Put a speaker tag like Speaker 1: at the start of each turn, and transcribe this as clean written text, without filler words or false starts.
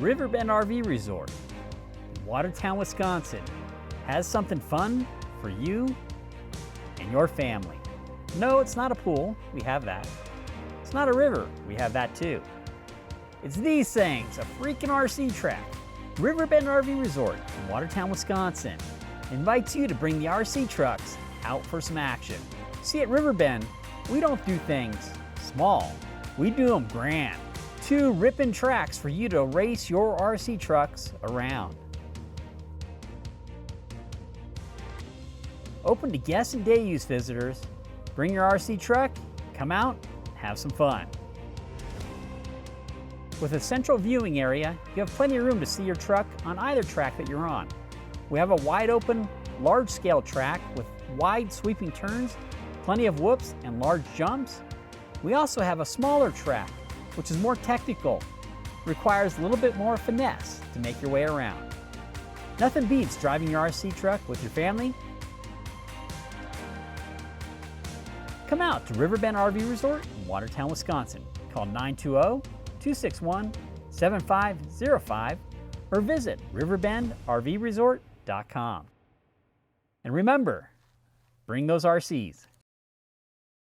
Speaker 1: Riverbend RV Resort in Watertown, Wisconsin has something fun for you and your family. No, it's not a pool, we have that. It's not a river, we have that too. It's these things, a freaking RC track. Riverbend RV Resort in Watertown, Wisconsin invites you to bring the RC trucks out for some action. See, at Riverbend, we don't do things small, we do them grand. 2 ripping tracks for you to race your RC trucks around. Open to guests and day use visitors. Bring your RC truck, come out, have some fun. With a central viewing area, you have plenty of room to see your truck on either track that you're on. We have a wide open, large scale track with wide sweeping turns, plenty of whoops and large jumps. We also have a smaller track, which is more technical, requires a little bit more finesse to make your way around. Nothing beats driving your RC truck with your family. Come out to Riverbend RV Resort in Watertown, Wisconsin. Call 920-261-7505 or visit riverbendrvresort.com. And remember, bring those RCs.